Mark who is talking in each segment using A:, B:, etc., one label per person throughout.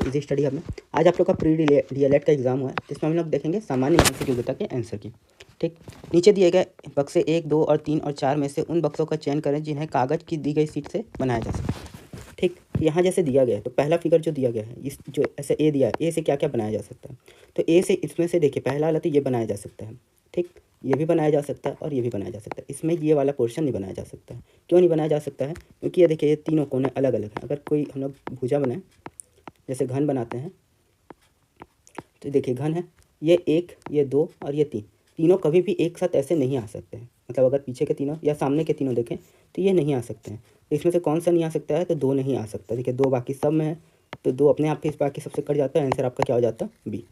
A: Easy study hub में। आज आप लोग का प्री डीएलएड का एग्जाम हुआ है, जिसमें हम लोग देखेंगे सामान्य एमसीक्यू के आंसर की। ठीक, नीचे दिए गए बक्से 1, 2 और 3 और 4 में से उन बक्सों का चयन करें जिन्हें कागज़ की दी गई सीट से बनाया जा सके। ठीक, यहाँ जैसे दिया गया है तो पहला फिगर जो दिया गया है, इस जो ऐसे ए दिया है, ए से क्या क्या बनाया जा सकता है। तो ए से इसमें से देखिए पहला वाला तो ये बनाया जा सकता है। ठीक, ये भी बनाया जा सकता है और ये भी बनाया जा सकता है। इसमें ये वाला पोर्शन नहीं बनाया जा सकता है। क्यों नहीं बनाया जा सकता है? क्योंकि ये देखिए ये तीनों कोने अलग अलग हैं। अगर कोई हम लोग भुजा बनाए, जैसे घन बनाते हैं, तो देखिए घन है, ये 1, ये 2 और ये 3, तीनों कभी भी एक साथ ऐसे नहीं आ सकते हैं। मतलब अगर पीछे के तीनों या सामने के तीनों देखें तो ये नहीं आ सकते हैं। तो इसमें से कौन सा नहीं आ सकता है? तो 2 नहीं आ सकता। देखिए 2 बाकी सब में है, तो 2 अपने आप के इस बाकी सबसे कट जाता है। आंसर आपका क्या हो जाता है? बी।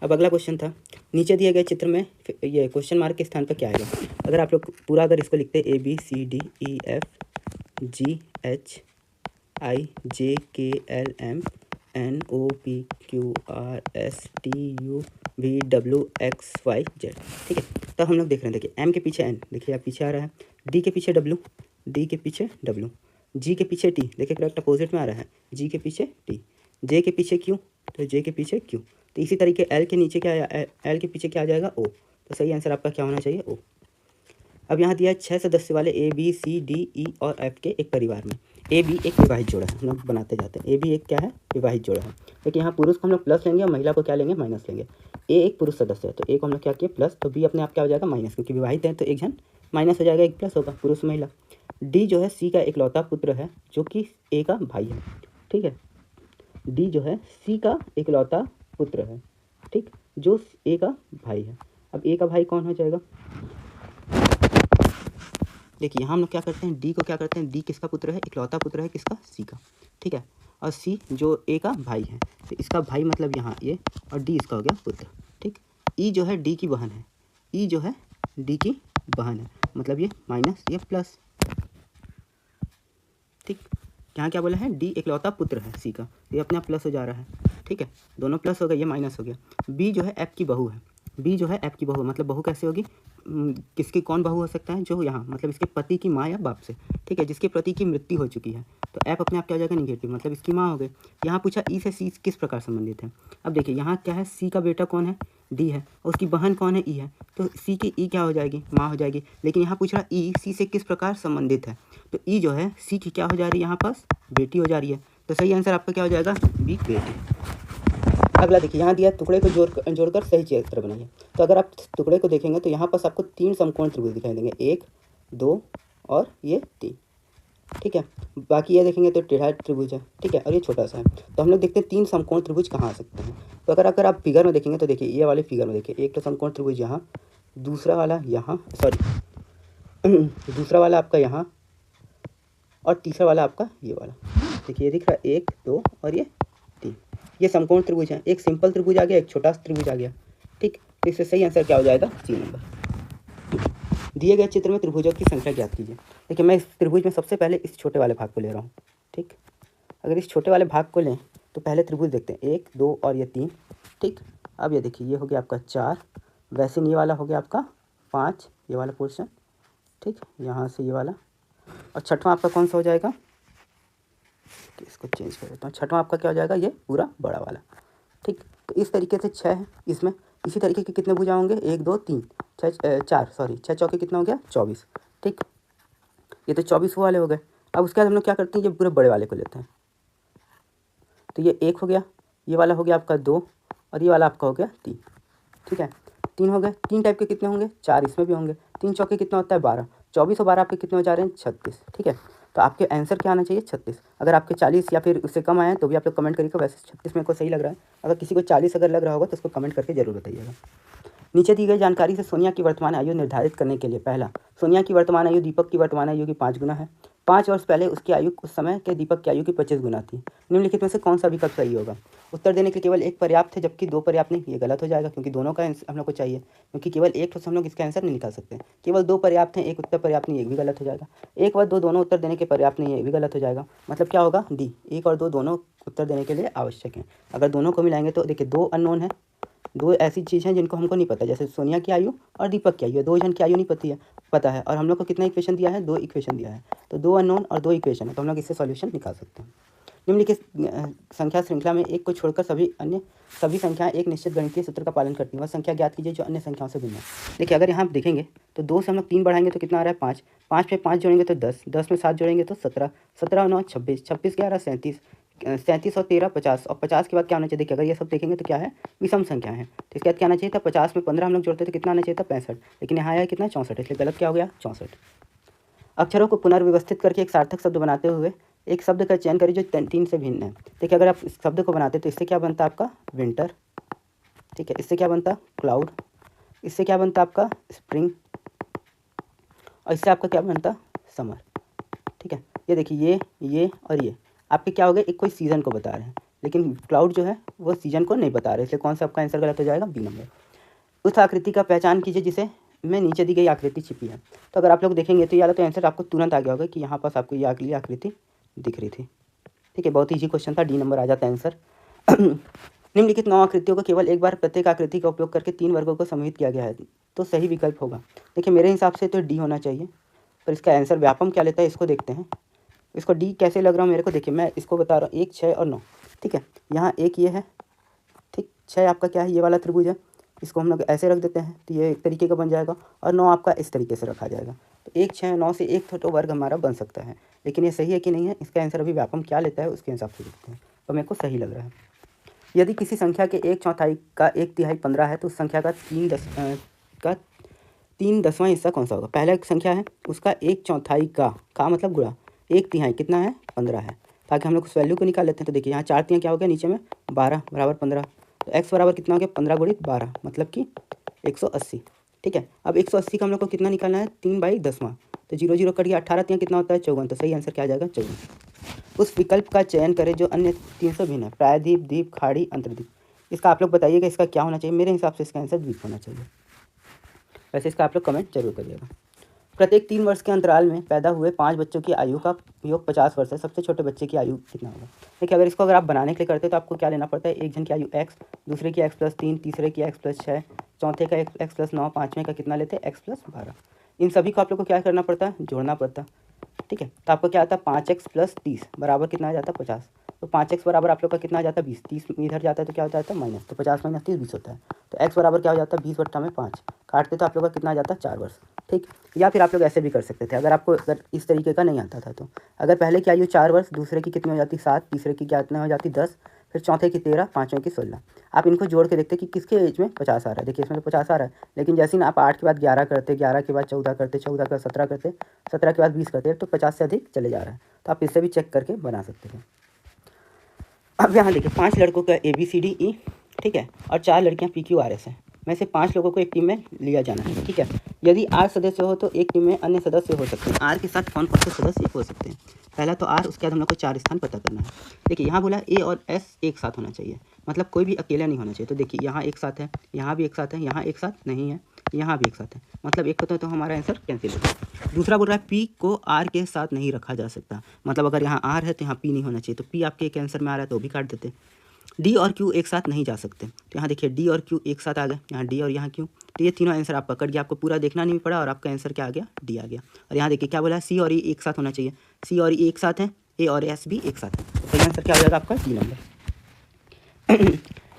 A: अब अगला क्वेश्चन था, नीचे दिए गए चित्र में ये क्वेश्चन मार्क के स्थान पर क्या आएगा? अगर आप लोग पूरा अगर इसको लिखते हैं ABCDEFGHIJKLMNOPQRSTUVWXYZ। ठीक है, तब हम लोग देख रहे हैं, देखिए एम के पीछे एन, देखिए आप पीछे आ रहा है, डी के पीछे डब्ल्यू, डी के पीछे डब्ल्यू, जी के पीछे टी, देखिए करेक्ट अपोजिट में आ रहा है, जी के पीछे टी, जे के पीछे क्यू, तो जे के पीछे क्यू। तो इसी तरीके एल के नीचे क्या आया, एल के पीछे क्या आ जाएगा? ओ। तो सही आंसर आपका क्या होना चाहिए? ओ। अब यहाँ दिया है 6 सदस्य वाले A B C D E और एफ के एक परिवार में ए बी एक विवाहित जोड़ा है। हम लोग बनाते जाते हैं, ए बी एक क्या है? विवाहित जोड़ा है। लेकिन यहाँ पुरुष को हम लोग प्लस लेंगे और महिला को क्या लेंगे? माइनस लेंगे। ए एक पुरुष सदस्य है, तो ए को हम लोग क्या किए? प्लस, तो बी अपने आप क्या हो जाएगा? माइनस, क्योंकि विवाहित है तो एक जन माइनस हो जाएगा, एक प्लस होगा, पुरुष महिला। डी जो है सी का इकलौता पुत्र है, जो कि ए का भाई है। ठीक है, डी जो है सी का इकलौता पुत्र है, ठीक, जो ए का भाई है। अब ए का भाई कौन हो जाएगा? देखिए यहाँ हम लोग क्या करते हैं, डी को क्या करते हैं, डी किसका पुत्र है? इकलौता पुत्र है किसका? सी का। ठीक है, और सी जो ए का भाई है, तो इसका भाई मतलब यहाँ ये, और डी इसका हो गया पुत्र। ठीक, ई जो है डी की बहन है, ई जो है डी की बहन है, मतलब ये माइनस ये प्लस। ठीक, यहाँ क्या बोला है? डी इकलौता पुत्र है सी का, तो ये अपने आप प्लस हो जा रहा है। ठीक है, दोनों प्लस हो गए, ये माइनस हो गया। बी जो है एफ की बहू है, बी जो है एफ की बहू, मतलब बहू कैसे होगी? किसकी कौन बहू हो सकता है? जो यहाँ मतलब इसके पति की माँ या बाप से। ठीक है, जिसके पति की मृत्यु हो चुकी है, तो एफ अपने आप क्या हो जाएगा? निगेटिव, मतलब इसकी माँ हो गई। यहाँ पूछा ई से सी किस प्रकार संबंधित है। अब देखिए यहाँ क्या है, सी का बेटा कौन है? डी है, और उसकी बहन कौन है? ई है, तो सी की ई क्या हो जाएगी? माँ हो जाएगी। लेकिन यहाँ पूछ रहा ई सी से किस प्रकार संबंधित है, तो ई जो है सी की क्या हो जा रही है? यहाँ पास बेटी हो जा रही है। तो सही आंसर आपका क्या हो जाएगा? बी, बेटी। अगला देखिए यहाँ दिया टुकड़े को जोड़कर सही चित्र बनाइए। तो अगर आप टुकड़े को देखेंगे तो यहाँ पास आपको 3 समकोण त्रिभुज दिखाई देंगे, 1, 2 और ये 3। ठीक है, बाकी ये देखेंगे तो टेढ़ा त्रिभुज है। ठीक है, और ये छोटा सा है। तो हम लोग देखते हैं 3 समकोण त्रिभुज कहाँ आ सकते हैं। तो अगर आप फिगर में देखेंगे तो देखिए ये वाले फिगर में देखिए, एक तो समकोण त्रिभुज यहाँ, दूसरा वाला यहाँ, सॉरी दूसरा वाला आपका यहाँ, और तीसरा वाला आपका ये वाला। देखिए ये दिख रहा है 1, 2 और ये 3, ये समकोण त्रिभुज है। एक सिंपल त्रिभुज आ गया, एक छोटा त्रिभुज आ गया। ठीक, तो इससे सही आंसर क्या हो जाएगा? C number. दिए गए चित्र में त्रिभुजों की संख्या ज्ञात कीजिए। देखिए मैं इस त्रिभुज में सबसे पहले इस छोटे वाले भाग को ले रहा हूँ। ठीक, अगर इस छोटे वाले भाग को लें तो पहले त्रिभुज देखते हैं, 1, 2 और ये 3। ठीक, अब ये देखिए ये हो गया आपका 4, वैसे ये वाला हो गया आपका 5, ये वाला पोर्शन। ठीक, यहाँ से ये वाला, और छठवां आपका कौन सा हो जाएगा? इसको चेंज कर देता हूँ, छठवां आपका क्या हो जाएगा? ये पूरा बड़ा वाला। ठीक, तो इस तरीके से 6 है इसमें। इसी तरीके के कितने भुजा होंगे? 1, 2, 3, 4, सॉरी 6 चौके कितना हो गया? 24। ठीक, ये तो 24 वाले हो गए। अब उसके बाद हम लोग क्या करते हैं, ये पूरे बड़े वाले को लेते हैं। तो ये 1 हो गया, ये वाला हो गया आपका 2, और ये वाला आपका हो गया 3। ठीक है, 3 हो गए। 3 टाइप के कितने होंगे? 4 इसमें भी होंगे। 3 चौके कितना होता है? 12। 24 और 12 आपके कितने हो जा रहे हैं? 36। ठीक है, तो आपके आंसर क्या आना चाहिए? 36। अगर आपके 40 या फिर उससे कम आए तो भी आप लोग कमेंट करिएगा। वैसे 36 मेरे को सही लग रहा है। अगर किसी को 40 अगर लग रहा होगा तो उसको कमेंट करके जरूर बताइएगा। नीचे दी गई जानकारी से सोनिया की वर्तमान आयु निर्धारित करने के लिए, पहला, सोनिया की वर्तमान आयु दीपक की वर्तमान आयु की 5 गुना है। 5 वर्ष पहले उसकी आयु उस समय के दीपक की आयु की 25 गुना थी। निम्नलिखित में से कौन सा विकल्प सही होगा? उत्तर देने के लिए केवल एक पर्याप्त है, जबकि 2 पर्याप्त नहीं। ये गलत हो जाएगा, क्योंकि दोनों का हम लोग को चाहिए, क्योंकि केवल एक तो हम लोग इसका आंसर नहीं निकाल सकते। केवल 2 पर्याप्त हैं, एक उत्तर पर्याप्त नहीं, एक भी गलत हो जाएगा। 1 व 2 दोनों उत्तर देने के पर्याप्त नहीं है, ये भी गलत हो जाएगा। मतलब क्या होगा? डी, 1 और 2 दोनों उत्तर देने के लिए आवश्यक हैं। अगर दोनों को मिलाएंगे तो देखिए 2 अननोन है, 2 ऐसी चीज़ हैं जिनको हमको नहीं पता, जैसे सोनिया की आयु और दीपक की आयु, 2 जन की आयु नहीं पता है, और हम लोग को कितना इक्वेशन दिया है? 2 इक्वेशन दिया है। तो 2 अननोन और 2 इक्वेशन है, तो हम लोग इससे सॉल्यूशन निकाल सकते हैं। निम्नलिखित संख्या श्रृंखला में एक को छोड़कर सभी संख्याएं एक निश्चित गणितीय सूत्र का पालन करती हैं। वह संख्या ज्ञात कीजिए जो अन्य संख्याओं से भिन्न है। देखिए अगर यहाँ आप देखेंगे तो 2 से हम लोग 3 बढ़ाएंगे तो कितना आ रहा है 5, 5 में 5 जोड़ेंगे तो 10, 10 में 7 जोड़ेंगे तो 17, 17 और 9 26, 26 के 11 37, 37 और 13 50, और 50 के बाद क्या होना चाहिए। देखिए अगर ये सब देखेंगे तो क्या है, विषम संख्या है। तो इसके बाद क्या आना चाहिए था, 50 में 15 हम लोग जोड़ते तो कितना आना चाहिए था 65, लेकिन यहाँ आया कितना 64, इसलिए गलत क्या हो गया 64। अक्षरों को पुनर्व्यवस्थित करके एक सार्थक शब्द बनाते हुए एक शब्द का चयन करिए जो 3 से भिन्न है। देखिए अगर आप इस शब्द को बनाते तो इससे क्या बनता आपका विंटर, ठीक है, इससे क्या बनता क्लाउड, इससे क्या बनता आपका स्प्रिंग, और इससे आपका क्या बनता समर, ठीक है। ये देखिए ये और ये आपके क्या हो गए, एक कोई सीज़न को बता रहे हैं, लेकिन क्लाउड जो है वो सीजन को नहीं बता रहे, इसलिए कौन सा आपका आंसर गलत हो जाएगा, बी नंबर। उस आकृति का पहचान कीजिए जिसे में नीचे दी गई आकृति छिपी है। तो अगर आप लोग देखेंगे तो या तो आंसर आपको तुरंत आ गया होगा कि यहाँ पास आपको ये अगली आकृति दिख रही थी, ठीक है, बहुत ईजी क्वेश्चन था, डी नंबर आ जाता है आंसर। निम्नलिखित 9 आकृतियों को केवल एक बार प्रत्येक आकृति का उपयोग करके 3 वर्गों को समूहित किया गया है, तो सही विकल्प होगा। देखिए मेरे हिसाब से तो डी होना चाहिए, पर इसका आंसर व्यापम क्या लेता है इसको देखते हैं। इसको डी कैसे लग रहा हूँ मेरे को, देखिए मैं इसको बता रहा हूँ 1 6 और 9, ठीक है, यहाँ एक ये है, ठीक, 6 आपका क्या है ये वाला त्रिभुज है, इसको हम लोग ऐसे रख देते हैं तो ये एक तरीके का बन जाएगा, और 9 आपका इस तरीके से रखा जाएगा। तो 1 6 9 से एक तो वर्ग हमारा बन सकता है, लेकिन ये सही है कि नहीं है, इसका आंसर अभी व्यापम क्या लेता है उसके हिसाब से देखते हैं, और मेरे को सही लग रहा है। यदि किसी संख्या के 1/4 का 1/3 15 है तो उस संख्या का 3/10वां हिस्सा कौन सा होगा। पहला एक संख्या है उसका 1/4 का मतलब गुणा 1/3 कितना है 15 है, ताकि हम लोग उस वैल्यू को निकाल लेते हैं। तो देखिए यहाँ 4 3 क्या हो गया, नीचे में 12 बराबर 15, तो x बराबर कितना हो गया 15 गुणित 12 मतलब कि 180, ठीक है। अब 180 का हम लोग को कितना निकालना है 3/10वां, तो 0 0 कट गया, 18 3 कितना होता है 54, तो सही आंसर क्या आ जाएगा 54। उस विकल्प का चयन करें जो अन्य 3 से भिन्न है, प्रायद्वीप, द्वीप, खाड़ी, अंतर्द्वीप। इसका आप लोग बताइएगा इसका क्या होना चाहिए, मेरे हिसाब से इसका आंसर द्वीप होना चाहिए, वैसे इसका आप लोग कमेंट जरूर करिएगा। प्रत्येक 3 वर्ष के अंतराल में पैदा हुए 5 बच्चों की आयु का योग 50 वर्ष है, सबसे छोटे बच्चे की आयु कितना होगा। देखिए अगर आप बनाने के लिए करते हैं तो आपको क्या लेना पड़ता है, एक जन की आयु x, दूसरे की x+3, तीसरे की x+6, चौथे का x+9, पाँचवें का कितना लेते हैं x+12। इन सभी को आप लोग को क्या करना पड़ता है, जोड़ना पड़ता है, ठीक है। तो आपको क्या आता है 5x + 30 बराबर कितना आ जाता है 50, तो 5x बराबर आप लोग का कितना आ जाता है 20, 30 इधर जाता है तो क्या हो जाता है माइनस, तो 50 - 30 20 होता है, तो x बराबर क्या हो जाता है 20/5, काटते तो आप लोग का कितना आ जाता है 4 वर्ष, ठीक। या फिर आप लोग ऐसे भी कर सकते थे अगर इस तरीके का नहीं आता था तो, अगर पहले की आयु 4 वर्ष, दूसरे की कितनी हो जाती 7, तीसरे की कितना हो जाती 10, फिर चौथे की 13, पाँचवें की 16। आप इनको जोड़ के देखते कि किसके एज में 50 आ रहा है। देखिए इसमें तो 50 आ रहा है, लेकिन जैसे ही ना आप 8 के बाद 11 करते, 11 के बाद 14 करते, 14 के बाद 17 करते, 17 के बाद 20 करते, तो 50 से अधिक चले जा रहा है। तो आप इससे भी चेक करके बना सकते हैं। अब यहाँ देखिए 5 लड़कों का ABCDE, ठीक है, और 4 लड़कियाँ PQRS हैं, में से 5 लोगों को एक टीम में लिया जाना है, ठीक है। यदि 8 सदस्य हो तो एक टीम में अन्य सदस्य हो सकते हैं। R के साथ कौन कौन से सदस्य हो सकते हैं, पहला तो R, उसके बाद हम लोग को 4 स्थान पता करना है। देखिए यहाँ बोला A और S एक साथ होना चाहिए, मतलब कोई भी अकेला नहीं होना चाहिए। तो देखिए यहाँ एक साथ है, यहाँ भी एक साथ है, यहाँ एक साथ नहीं है, यहाँ भी एक साथ है, मतलब एक तो हमारा आंसर कैंसिल होगा। दूसरा बोल रहा है P को R के साथ नहीं रखा जा सकता, मतलब अगर यहाँ R है तो यहाँ P नहीं होना चाहिए, तो P आपके एक आंसर में आ रहा है तो भी काट देते। D और Q एक साथ नहीं जा सकते, तो यहाँ देखिए D और Q एक साथ आ गए, यहाँ D और यहाँ Q, तो ये तीनों आंसर आपका कट गया, आपको पूरा देखना नहीं पड़ा और आपका आंसर क्या आ गया D आ गया। और यहाँ देखिए क्या बोला है C और E एक साथ होना चाहिए, C और E एक साथ है, A और S भी एक साथ है, तो सही आंसर क्या हो जाएगा आपका D नंबर।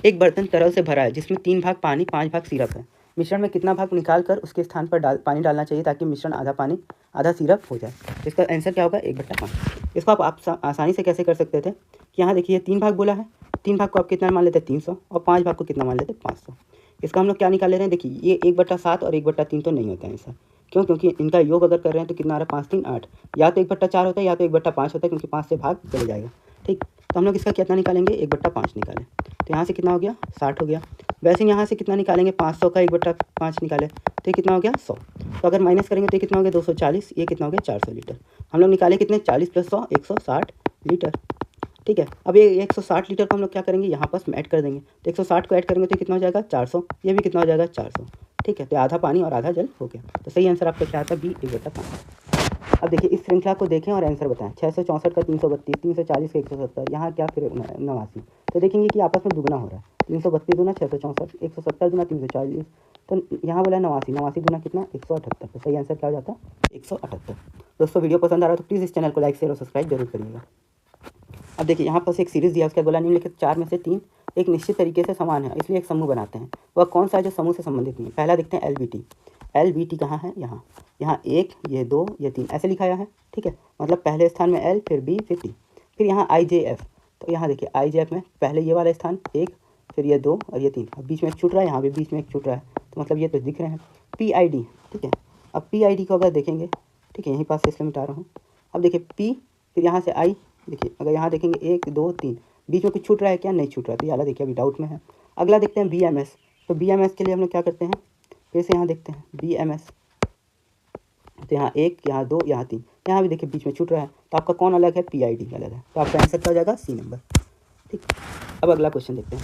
A: एक बर्तन तरल से भरा है जिसमें 3 भाग पानी 5 भाग सिरप है, मिश्रण में कितना भाग निकाल कर उसके स्थान पर पानी डालना चाहिए ताकि मिश्रण आधा पानी आधा सिरप हो जाए। इसका आंसर क्या होगा 1/5। इसको आप आसानी से कैसे कर सकते थे कि यहाँ देखिए 3 भाग बोला है, 3 भाग को आप कितना मान लेते हैं 300, और 5 भाग को कितना मान लेते हैं 500। इसका हम लोग क्या निकाल ले रहे हैं, देखिए ये 1/7 और 1/3 तो नहीं होता है ऐसा, क्यों, क्योंकि इनका योग अगर कर रहे हैं तो कितना आ रहा है 5 3 8, या तो 1/4 होता है या तो 1/5 होता है, क्योंकि 5 से भाग चले जाएगा, ठीक। तो हम लोग इसका कितना निकालेंगे 1/5 निकालें, तो यहाँ से कितना हो गया 60 हो गया। वैसे यहाँ से कितना निकालेंगे 500 का 1/5 निकाले तो ये कितना हो गया 100, तो अगर माइनस करेंगे तो ये कितना हो गया 240, ये कितना हो गया 400 लीटर। हम लोग निकाले कितने 40 + 100 160 लीटर, ठीक है। अब ये 160 लीटर को हम लोग क्या करेंगे यहाँ पास ऐड कर देंगे, तो 160 को ऐड करेंगे तो कितना हो जाएगा 400, ये भी कितना हो जाएगा 400, ठीक है। तो आधा पानी और आधा जल हो गया, तो सही आंसर आपका क्या आता है B 1/5। अब देखिए इस श्रृंखला को देखें और आंसर बताएं। 664 का 332, 340 का 170, यहाँ क्या फिर 89, तो देखेंगे कि आपस में दुगना हो रहा है, 332 दूना 664, 170 दूना 340, तो यहाँ बोला 89, 89 दूना कितना 178, तो सही आंसर क्या हो जाता है 178। दोस्तों वीडियो पसंद आ रहा है तो प्लीज़ इस चैनल को लाइक शेयर और सब्सक्राइब जरूर करिएगा। अब देखिए यहाँ पर एक सीरीज दिया, उसका बोला निम्नलिखित 4 में से 3 एक निश्चित तरीके से समान है, इसलिए एक समूह बनाते हैं। वह कौन सा है जो समूह से संबंधित नहीं है? पहला देखते हैं LBT। LBT कहाँ है? यहाँ। यहाँ 1, ये 2, ये 3 ऐसे लिखाया है, ठीक है। मतलब पहले स्थान में L, फिर B, फिर T। फिर यहाँ IJF, तो यहाँ देखिए IJF में पहले ये वाला स्थान 1, फिर ये 2 और ये 3। अब बीच में एक छूट रहा है, यहाँ भी बीच में एक छूट रहा है, तो मतलब ये तो दिख रहे हैं। PID, ठीक है। अब PID को अगर देखेंगे, ठीक है, यहीं पास से इसलिए मिटा रहा हूँ। अब देखिए P, फिर यहाँ से I, देखिए अगर यहाँ देखेंगे 1, 2, 3, बीच में कुछ छूट रहा है क्या? नहीं छूट रहा है, तो ये वाला देखिए अभी डाउट में है। अगला देखते हैं BMS। तो BMS के लिए हम लोग क्या करते हैं, फिर से यहाँ देखते हैं BMS। तो यहाँ 1, यहाँ 2, यहाँ 3, यहाँ भी देखिए बीच में छूट रहा है, तो आपका कौन अलग है? PID अलग है, तो आपका आंसर क्या हो जाएगा? C नंबर, ठीक। अब अगला क्वेश्चन देखते हैं।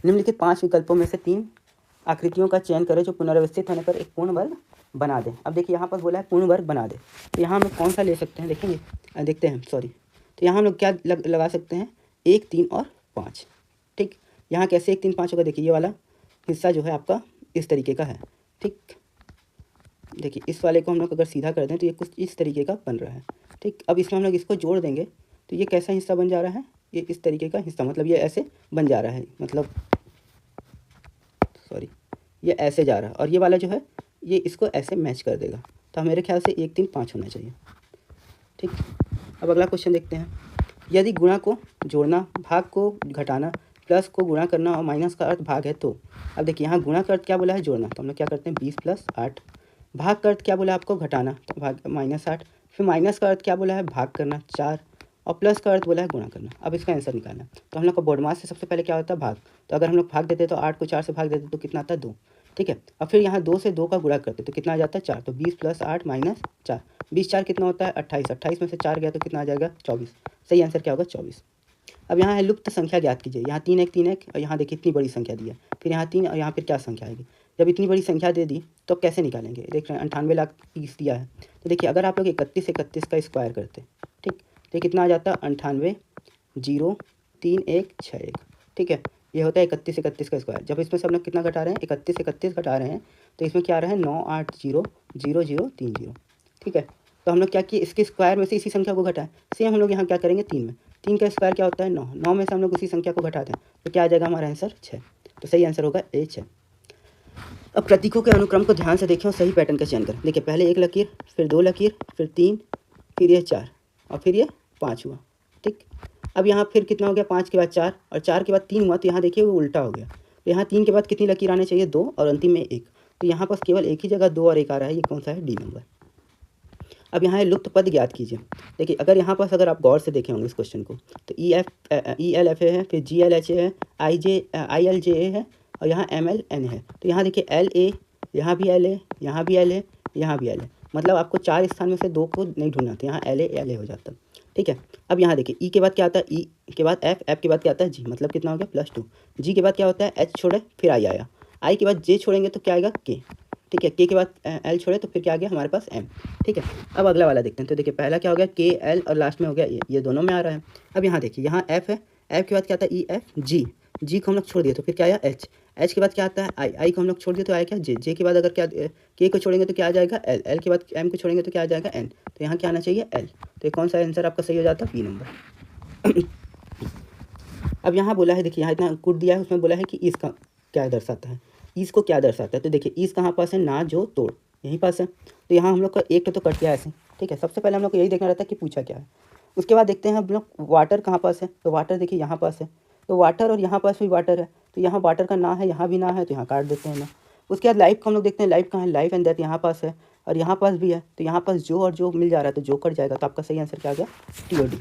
A: निम्नलिखित 5 विकल्पों में से 3 आकृतियों का चयन करें जो पुनर्व्यवस्थित होने पर एक पूर्ण वर्ग बना दें। अब देखिए यहाँ पर बोला है पूर्ण वर्ग बना दें, तो यहाँ हम लोग कौन सा ले सकते हैं? देखेंगे, देखते हैं, सॉरी। तो यहाँ हम लोग क्या लगा सकते हैं? 1, 3 और 5, ठीक। यहाँ कैसे 1, 3, 5 होगा? देखिए ये वाला हिस्सा जो है आपका इस तरीके का है, ठीक। देखिए इस वाले को हम लोग अगर सीधा कर दें तो ये कुछ इस तरीके का बन रहा है, ठीक। अब इसमें हम लोग इसको जोड़ देंगे तो ये कैसा हिस्सा बन जा रहा है? ये इस तरीके का हिस्सा, मतलब ये ऐसे बन जा रहा है, मतलब सॉरी, ये ऐसे जा रहा है, और ये वाला जो है ये इसको ऐसे मैच कर देगा। तो मेरे ख्याल से 1, 3, 5 होना चाहिए, ठीक। अब अगला क्वेश्चन देखते हैं। यदि गुणा को जोड़ना, भाग को घटाना, प्लस को गुणा करना और माइनस का अर्थ भाग है तो। अब देखिए यहाँ गुणा का अर्थ क्या बोला है? जोड़ना, तो हम लोग क्या करते हैं? 20 + 8। भाग का अर्थ क्या बोला आपको? घटाना, तो भाग -8। फिर माइनस का अर्थ क्या बोला है? भाग करना 4, और प्लस का अर्थ बोला है गुणा करना। अब इसका आंसर निकालना है, तो हम लोग का बोर्ड मास से सबसे पहले क्या होता है? भाग। तो अगर हम लोग भाग देते तो 8 को 4 से भाग देते तो कितना आता है? 2, ठीक है। और फिर यहाँ 2 से 2 का गुणा करते तो कितना आ जाता है? 4। तो 20 + 8 - 4, 20 4 कितना होता है? 28। 28 में से 4 गया तो कितना आ जाएगा? 24। सही आंसर क्या होगा? 24। अब यहाँ है लुप्त संख्या ज्ञात कीजिए। यहाँ 3 1 3 1, और यहाँ देखिए इतनी बड़ी संख्या दी है, फिर यहाँ 3, और यहाँ फिर क्या संख्या आएगी? जब इतनी बड़ी संख्या दे दी तो कैसे निकालेंगे? देख रहे हैं 98,30,000 दिया है, तो देखिए अगर आप लोग 31 31 का स्क्वायर करते, ठीक, तो कितना आ जाता है? 98,03161, ठीक है। ये होता है 31 31 का स्क्वायर। जब इसमें से हम लोग कितना घटा रहे हैं? 31 31 घटा रहे हैं, तो इसमें क्या आ रहा है? 9800030, ठीक है। तो हम लोग क्या किए? इसके स्क्वायर में से इसी संख्या को घटाएं। सेम हम लोग यहाँ क्या करेंगे? 3 में, 3 का स्क्वायर क्या होता है? 9, 9 में से हम लोग उसी संख्या को घटाते हैं, तो क्या आ जाएगा हमारा आंसर? 6। तो सही आंसर होगा A, 6। अब प्रतीकों के अनुक्रम को ध्यान से देखें और सही पैटर्न का चयन करें। देखिए पहले 1 लकीर, फिर 2 लकीर, फिर 3, फिर ये 4, और फिर ये 5 हुआ, ठीक। अब यहाँ फिर कितना हो गया? 5 के बाद 4, और 4 के बाद 3 हुआ, तो यहाँ देखिए वो उल्टा हो गया। तो यहाँ 3 के बाद कितनी लकीर आने चाहिए? 2, और अंतिम में 1। तो यहाँ पास केवल एक ही जगह 2 और 1 आ रहा है, ये कौन सा है? D number. अब यहाँ है लुप्त पद ज्ञात कीजिए। देखिए अगर यहाँ पास अगर आप गौर से देखे होंगे इस क्वेश्चन को, तो ELFA है, फिर GLHA है, ILJA है, और यहाँ MLN है। तो यहाँ देखिए LA, यहाँ भी LA, यहाँ भी LA, यहाँ भी LA, मतलब आपको 4 स्थान में से 2 को नहीं ढूंढना, तो यहाँ LA हो जाता, ठीक है। अब यहाँ देखिए E के बाद क्या आता है? E के बाद F, F के बाद क्या आता है? G, मतलब कितना हो गया? +2। G के बाद क्या होता है? H छोड़े फिर I आया, I के बाद J छोड़ेंगे तो क्या आएगा? K, ठीक है। K के बाद L छोड़े तो फिर क्या आ गया हमारे पास? M, ठीक है। अब अगला वाला देखते हैं। तो देखिए पहला क्या हो गया? K L, और लास्ट में हो गया ये दोनों में आ रहा है। अब यहाँ देखिए यहाँ F है, F के बाद क्या आता है? E F G, G को हम लोग छोड़ दिए तो फिर क्या आया? H, H के बाद क्या आता है? I को हम लोग छोड़ दिए तो आया क्या? J, J के बाद अगर क्या K को छोड़ेंगे तो क्या आ जाएगा? L, L के बाद M को छोड़ेंगे तो क्या आ जाएगा? N, तो यहाँ क्या आना चाहिए? L। तो ये कौन सा आंसर आपका सही हो जाता है? B number. अब यहाँ बोला है, देखिए यहाँ इतना कुट दिया है, उसमें बोला है कि इसका क्या दर्शाता है? ईस को क्या दर्शाता है? तो देखिए ईस कहाँ पास है? ना जो तोड़, यहीं पास है। तो यहाँ हम लोग का एक तो कट गया ऐसे, ठीक है। सबसे पहले हम लोग को यही देखना रहता है कि पूछा क्या है। उसके बाद देखते हैं हम लोग वाटर कहाँ पास है। तो वाटर देखिए यहाँ पास है, तो वाटर और यहाँ पास भी वाटर है, तो यहाँ वाटर का ना है, यहाँ भी ना है, तो यहाँ काट देते हैं ना। उसके बाद लाइफ को हम लोग देखते हैं, लाइफ कहाँ है? लाइफ एंड डेथ यहाँ पास है, और यहाँ पास भी है, तो यहाँ पास जो और जो मिल जा रहा है, तो जो कट जाएगा। तो आपका सही आंसर क्या आ गया? TOD।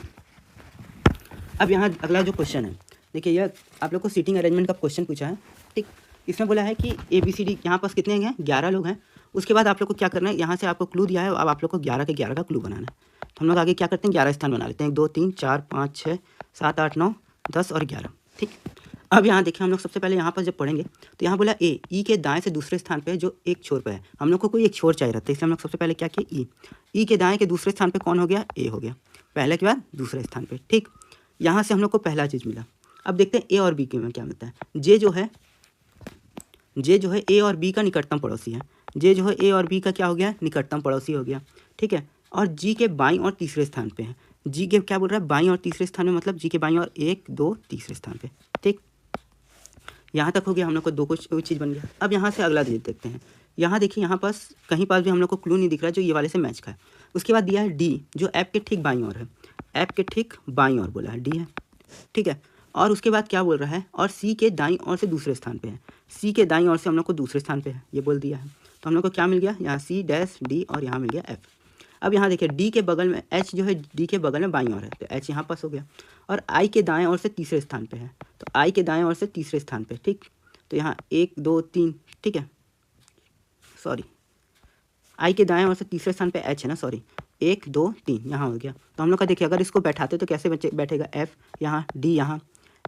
A: अब यहाँ अगला जो क्वेश्चन है, देखिए यह आप लोग को सीटिंग अरेंजमेंट का क्वेश्चन पूछा है, ठीक। इसमें बोला है कि ABCD यहाँ पास कितने हैं? 11 लोग हैं। उसके बाद आप लोग को क्या करना है? यहाँ से आपको क्लू दिया है, अब आप लोग को 11 के 11 का क्लू बनाना है। तो हम लोग आगे क्या करते हैं? 11 स्थान बना लेते हैं, 1 2 3 4 5 6 7 8 9 10 और 11, ठीक। अब यहाँ देखिए हम लोग सबसे पहले यहाँ पर जब पढ़ेंगे तो यहाँ बोला E के दाएं से दूसरे स्थान पे जो एक छोर पे है, हम लोग को कोई एक छोर चाहिए रहता है, इसलिए हम लोग सबसे पहले क्या किए? E के दाएं के दूसरे स्थान पे कौन हो गया? A हो गया, पहले के बाद दूसरे स्थान पे, ठीक। यहाँ से हम लोग को पहला चीज़ मिला। अब देखते हैं A और B के में क्या मिलता है। J जो है A और B का निकटतम पड़ोसी है। J जो है A और B का क्या हो गया? निकटतम पड़ोसी हो गया, ठीक है। और G के बाईं और तीसरे स्थान पे है। जी के क्या बोल रहा है, बाईं और तीसरे स्थान में, मतलब जी के बाईं और 1 2 तीसरे स्थान पे। ठीक, यहाँ तक हो गया, हम लोग को दो कुछ चीज़ बन गया। अब यहाँ से अगला देखते हैं। यहाँ देखिए, यहाँ पास कहीं पास भी हम लोग को क्लू नहीं दिख रहा जो ये वाले से मैच का है। उसके बाद दिया है डी, जो ऐप के ठीक बाईं ओर है, ऐप के ठीक बाईं ओर बोला है, डी है, ठीक है। और उसके बाद क्या बोल रहा है, और सी के दाईं ओर से दूसरे स्थान पे है, सी के दाईं ओर से हम लोग को दूसरे स्थान पे है, ये बोल दिया है। तो हम लोग को क्या मिल गया, यहाँ सी डैश डी और यहाँ मिल गया एफ। अब यहाँ देखिए, डी के बगल में एच जो है, डी के बगल में बाईं ओर है, तो एच यहाँ पास हो गया। और आई के दाएं ओर से तीसरे स्थान पे है, तो आई के दाएं ओर से तीसरे स्थान पे, ठीक। तो यहाँ 1 2 3, ठीक है, सॉरी, आई के दाएं ओर से तीसरे स्थान पे एच है ना, सॉरी, 1 2 3 यहाँ हो गया। तो हम लोग का देखिए, अगर इसको बैठाते तो कैसे बैठेगा, एफ यहाँ, डी यहाँ,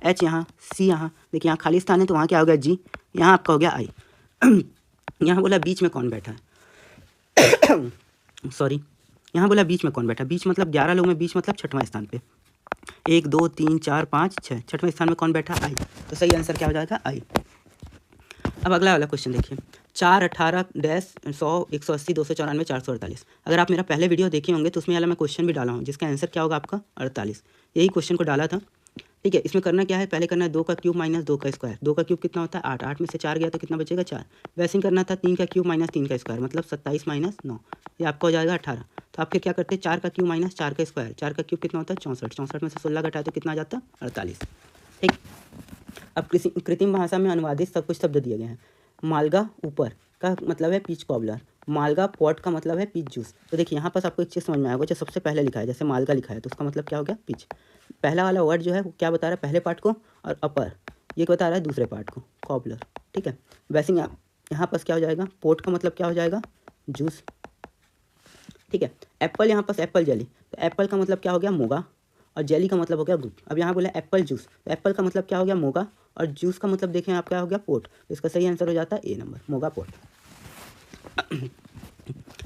A: एच यहाँ, सी यहाँ, देखिए यहाँ खाली स्थान है तो वहाँ क्या हो गया, जी, यहाँ आपका हो गया आई। यहाँ बोला बीच में कौन बैठा है, सॉरी, यहाँ बोला बीच में कौन बैठा, बीच मतलब 11 लोग में बीच मतलब छठवां स्थान पे, 1 2 3 4 5 6, छठवें स्थान में कौन बैठा, आई। तो सही आंसर क्या हो जाएगा, आई। अब अगला वाला क्वेश्चन देखिए, 4 18 डैश 100 180 294 448। अगर आप मेरा पहले वीडियो देखे होंगे तो उसमें वाला मैं क्वेश्चन भी डाला हूँ, जिसका आंसर क्या होगा आपका 48। यही क्वेश्चन को डाला था, ठीक है। इसमें करना क्या है, पहले करना है 2 का क्यूब माइनस 2 का स्क्वायर। 2 का क्यूब कितना होता है, 8, 8 में से 4 गया तो कितना बचेगा, 4। वैसे ही करना था 3 का क्यूब माइनस 3 का स्क्वायर, मतलब 27 माइनस 9, ये आपका हो जाएगा 18। तो आप फिर क्या करते हैं, 4 का क्यूब माइनस 4 का स्क्वायर, 4 का क्यूब कितना होता है 64, 64 में से 16 घटाए तो कितना आ जाता है 48, ठीक। अब कृत्रिम भाषा में अनुवादित सब कुछ शब्द दिए गए हैं। मालगा ऊपर का मतलब है पीच कॉबलर, मालगा पॉट का मतलब है पीच जूस। तो देखिए यहाँ पर आपको एक चीज़ समझ में आएगा, जो सबसे पहले लिखा है, जैसे मालगा लिखा है तो उसका मतलब क्या हो गया, पीच। पहला वाला वर्ड जो है वो क्या बता रहा है, पहले पार्ट को, और अपर ये बता रहा है दूसरे पार्ट को, कॉबलर, ठीक है। वैसे यहाँ पर क्या हो जाएगा, पोट का मतलब क्या हो जाएगा, जूस, ठीक है। एप्पल, यहाँ पर एप्पल जेली, तो एप्पल का मतलब क्या हो गया, मोगा, और जेली का मतलब हो गया दूध। अब यहाँ बोला एप्पल जूस, तो एप्पल का मतलब क्या हो गया, मोगा, और जूस का मतलब देखें आप क्या हो गया, पोट। तो इसका सही आंसर हो जाता है ए नंबर, मोगा पोट।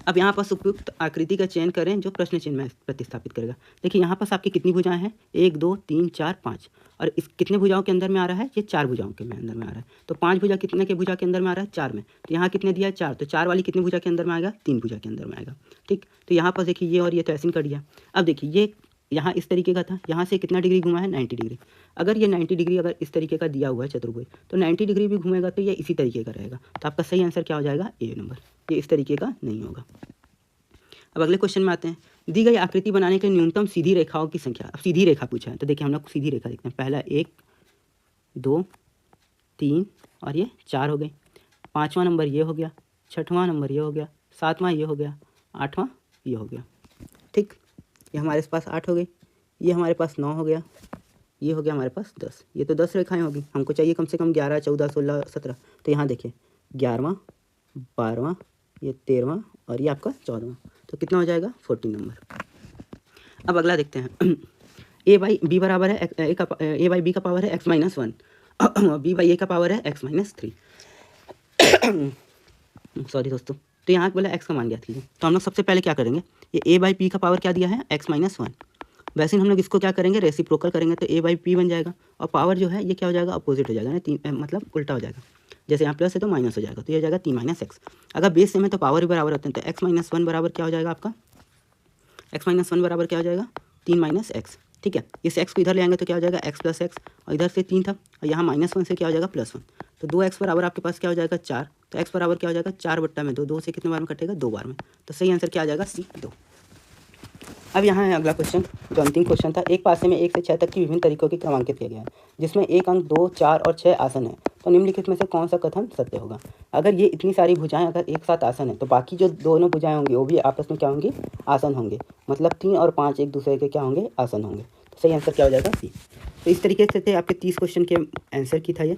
A: अब यहाँ पर उपयुक्त आकृति का चयन करें जो प्रश्न चिन्ह में प्रतिस्थापित करेगा। देखिए यहाँ पर आपकी कितनी भुजाएं हैं, 1 2 3 4 5, और इस कितने भुजाओं के अंदर में आ रहा है, ये 4 भुजाओं के अंदर में आ रहा है। तो 5 भुजा कितने के भुजा के अंदर में आ रहा है, 4 में। तो यहाँ कितने दिया है, 4, तो 4 वाली कितनी भुजा के अंदर में आएगा, 3 भुजा के अंदर में आएगा, ठीक। तो यहाँ पर देखिए ये और ये तो ऐसे कर दिया। अब देखिए ये यहाँ इस तरीके का था, यहाँ से कितना डिग्री घुमा है, 90 डिग्री। अगर ये 90 डिग्री अगर इस तरीके का दिया हुआ है चतुर्भुज, तो 90 डिग्री भी घूमेगा तो ये इसी तरीके का रहेगा। तो आपका सही आंसर क्या हो जाएगा, ए नंबर, ये इस तरीके का नहीं होगा। अब अगले क्वेश्चन में आते हैं, दी गई आकृति बनाने के न्यूनतम सीधी रेखाओं की संख्या। अब सीधी रेखा पूछा है, तो देखिए हम लोग सीधी रेखा देखते हैं। पहला 1 2 3 और ये 4 हो गई, 5वां नंबर ये हो गया, 6वां नंबर ये हो गया, 7वां ये हो गया, 8वां ये हो गया, ठीक। ये हमारे पास 8 हो गई, ये हमारे पास 9 हो गया, ये हो गया हमारे पास 10। ये तो 10 रेखाएं होगी, हमको चाहिए कम से कम 11 14 16 17। तो यहाँ देखिए 11वां 12वां, ये 13वां और ये आपका 14वां, तो कितना हो जाएगा 14 नंबर। अब अगला देखते हैं, ए बाई बी बराबर है ए बाई बी का पावर है x-1, बी बाई ए का पावर है x-3। सॉरी दोस्तों, तो यहाँ बोला x का मान ज्ञात कीजिए। तो हम लोग सबसे पहले क्या करेंगे, ये ए बाई पी का पावर क्या दिया है, x-1। वैसे हम लोग इसको क्या करेंगे, रेसिप्रोकल करेंगे, तो ए बाई पी बन जाएगा, और पावर जो है ये क्या हो जाएगा, अपोजिट हो जाएगा ना, 3 मतलब उल्टा हो जाएगा। जैसे यहाँ प्लस है तो माइनस हो जाएगा, तो ये हो जाएगा 3 - x। अगर बेस सेम है तो पावर भी बराबर होते हैं, तो x-1 बराबर क्या हो जाएगा आपका, x-1 बराबर क्या हो जाएगा, 3 - x, ठीक है। इस x को इधर ले आएंगे तो क्या हो जाएगा x + x, और इधर से 3 था, और यहाँ -1 से क्या हो जाएगा +1, तो 2x बराबर आपके पास क्या हो जाएगा 4। तो x बराबर क्या हो जाएगा 4/2, 2 से कितने बार में कटेगा, 2 बार में। तो सही आंसर क्या आ जाएगा, सी 2। अब यहाँ है अगला क्वेश्चन, जो अंतिम क्वेश्चन था। एक पासे में 1 से 6 तक की विभिन्न तरीकों की क्रमांकित किया गया है, जिसमें 1 अंक 2 4 और 6 आसन है। तो निम्नलिखित में से कौन सा कथन सत्य होगा। अगर ये इतनी सारी भुजाएं अगर एक साथ आसन है, तो बाकी जो दोनों भुजाएं होंगी वो भी आपस में क्या होंगी, आसन होंगे। मतलब 3 और 5 एक दूसरे के क्या होंगे, आसन होंगे। तो सही आंसर क्या हो जाएगा, सी। तो इस तरीके से थे आपके 30 क्वेश्चन के आंसर की था ये।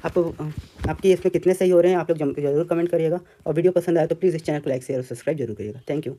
A: आपके इसमें कितने सही हो रहे हैं आप लोग जरूर कमेंट करिएगा, और वीडियो पसंद आए तो प्लीज़ इस चैनल को लाइक शेयर और सब्सक्राइब जरूर करिएगा। Thank you.